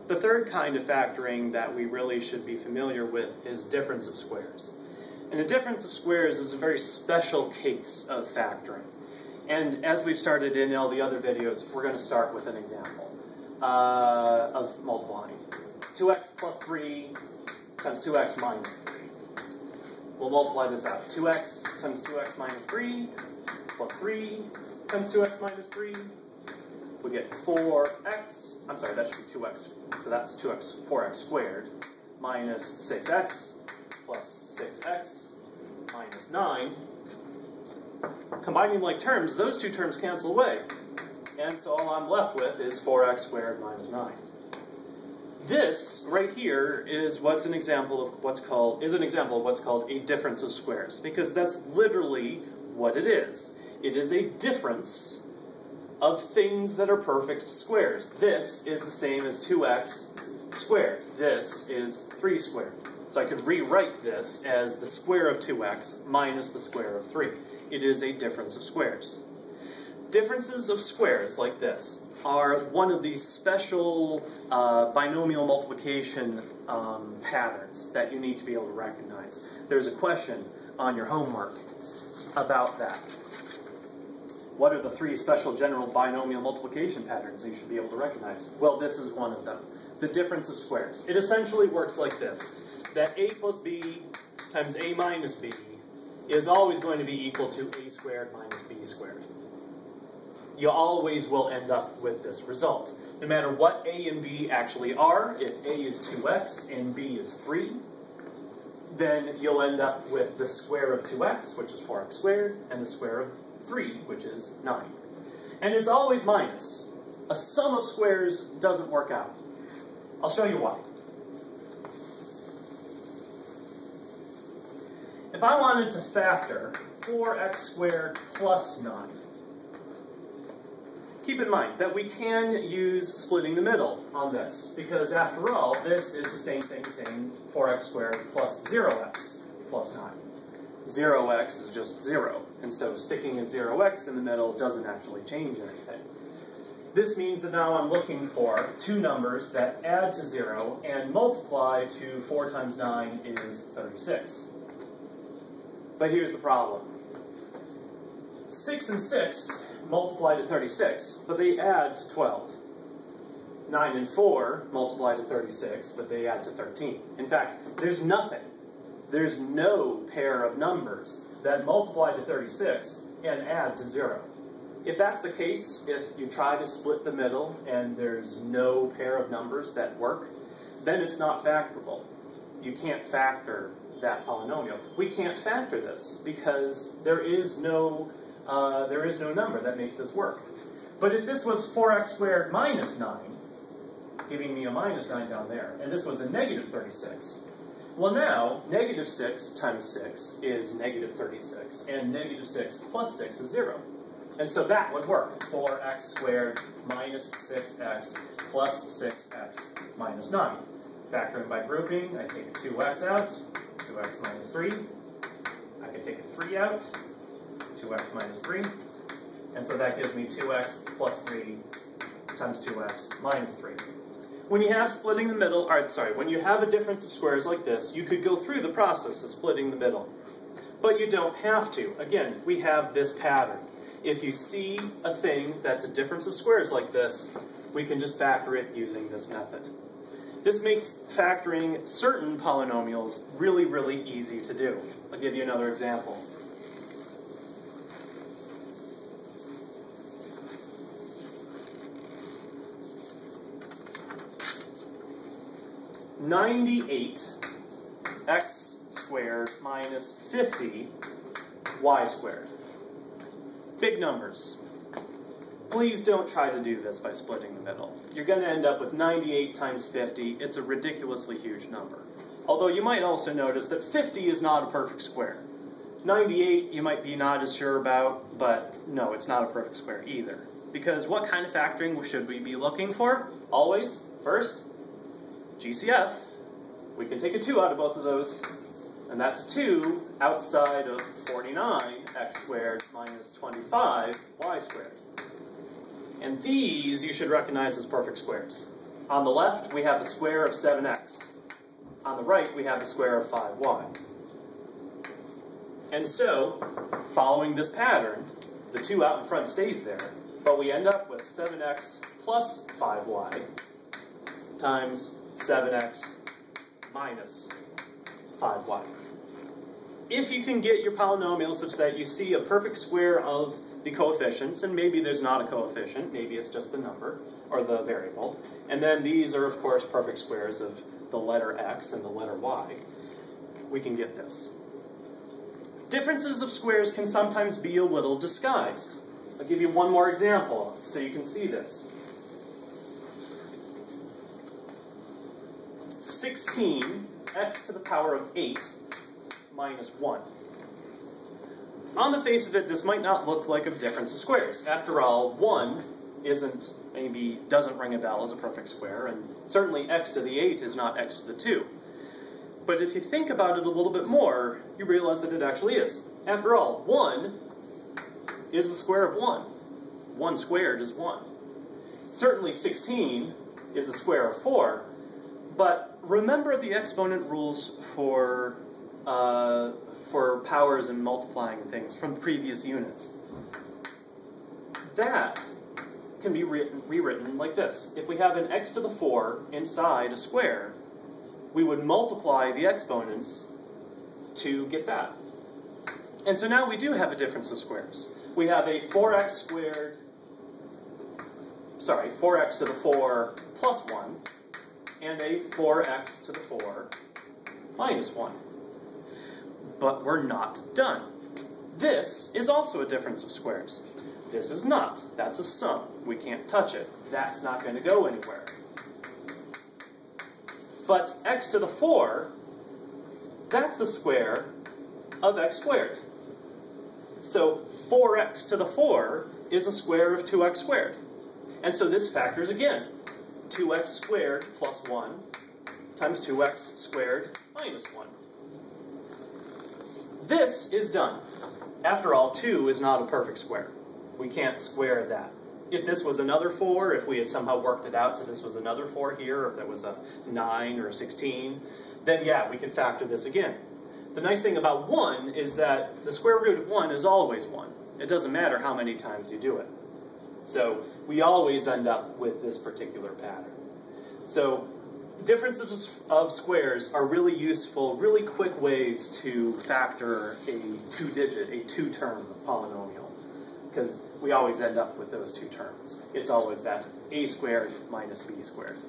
The third kind of factoring that we really should be familiar with is difference of squares. And a difference of squares is a very special case of factoring. And as we've started in all the other videos, we're going to start with an example of multiplying. 2x plus 3 times 2x minus 3. We'll multiply this out. 2x times 2x minus 3 plus 3 times 2x minus 3. We get 4x. I'm sorry, that should be 2x. So that's 4x squared minus 6x plus 6x minus 9. Combining like terms, those two terms cancel away. And so all I'm left with is 4x squared minus 9. This right here is an example of what's called a difference of squares, because that's literally what it is. It is a difference of things that are perfect squares. This is the same as 2x squared. This is 3 squared. So I could rewrite this as the square of 2x minus the square of 3. It is a difference of squares. Differences of squares like this are one of these special binomial multiplication patterns that you need to be able to recognize. There's a question on your homework about that. What are the 3 special general binomial multiplication patterns that you should be able to recognize? Well, this is one of them. The difference of squares. It essentially works like this. That a plus b times a minus b is always going to be equal to a squared minus b squared. You always will end up with this result. No matter what a and b actually are, if a is 2x and b is 3, then you'll end up with the square of 2x, which is 4x squared, and the square of 3, which is 9. And it's always minus. A sum of squares doesn't work out. I'll show you why. If I wanted to factor 4x squared plus 9, keep in mind that we can use splitting the middle on this, because after all, this is the same thing as saying 4x squared plus 0x plus 9. 0x is just 0, and so sticking a 0x in the middle doesn't actually change anything. This means that now I'm looking for 2 numbers that add to 0 and multiply to 4 times 9 is 36. But here's the problem. 6 and 6 multiply to 36, but they add to 12. 9 and 4 multiply to 36, but they add to 13. In fact, there's nothing. There's no pair of numbers that multiply to 36 and add to 0. If that's the case, if you try to split the middle and there's no pair of numbers that work, then it's not factorable. You can't factor that polynomial. We can't factor this because there is no number that makes this work. But if this was 4x squared minus 9, giving me a minus 9 down there, and this was a negative 36, well now, negative 6 times 6 is negative 36, and negative 6 plus 6 is 0. And so that would work. 4x squared minus 6x plus 6x minus 9. Factoring by grouping, I take a 2x out, 2x minus 3. I can take a 3 out, 2x minus 3. And so that gives me 2x plus 3 times 2x minus 3. When you have splitting the middle, when you have a difference of squares like this, you could go through the process of splitting the middle. But you don't have to. Again, we have this pattern. If you see a thing that's a difference of squares like this, we can just factor it using this method. This makes factoring certain polynomials really, really easy to do. I'll give you another example. $98 x squared minus 50 y squared. Big numbers. Please don't try to do this by splitting the middle. You're going to end up with 98 times 50. It's a ridiculously huge number. Although you might also notice that 50 is not a perfect square. 98 you might be not as sure about, but no, it's not a perfect square either. Because what kind of factoring should we be looking for? Always, first, GCF. We can take a 2 out of both of those, and that's 2 outside of 49 x squared minus 25 y squared. And these you should recognize as perfect squares. On the left, we have the square of 7x. On the right, we have the square of 5y. And so, following this pattern, the 2 out in front stays there, but we end up with 7x plus 5y times 7x minus 5y. If you can get your polynomial such that you see a perfect square of the coefficients, and maybe there's not a coefficient, maybe it's just the number, or the variable, and then these are, of course, perfect squares of the letter x and the letter y, we can get this. Differences of squares can sometimes be a little disguised. I'll give you one more example so you can see this. 16x to the power of 8 minus 1. On the face of it, this might not look like a difference of squares. After all, 1 doesn't ring a bell as a perfect square, and certainly x to the 8 is not x to the 2. But if you think about it a little bit more, you realize that it actually is. After all, 1 is the square of 1. 1 squared is 1. Certainly 16 is the square of 4, but remember the exponent rules for powers and multiplying and things from previous units. That can be rewritten like this. If we have an x to the 4 inside a square, we would multiply the exponents to get that. And so now we do have a difference of squares. We have a 4x to the 4 plus 1, and a 4x to the 4 minus 1. But we're not done. This is also a difference of squares. This is not. That's a sum. We can't touch it. That's not going to go anywhere. But x to the 4, that's the square of x squared. So 4x to the 4 is a square of 2x squared. And so this factors again. 2x squared plus 1 times 2x squared minus 1. This is done. After all, 2 is not a perfect square. We can't square that. If this was another 4, if we had somehow worked it out so this was another 4 here, or if there was a 9 or a 16, then yeah, we could factor this again. The nice thing about 1 is that the square root of 1 is always 1. It doesn't matter how many times you do it. So we always end up with this particular pattern. So differences of squares are really useful, really quick ways to factor a two-digit, a two-term polynomial, because we always end up with those two terms. It's always that a squared minus b squared.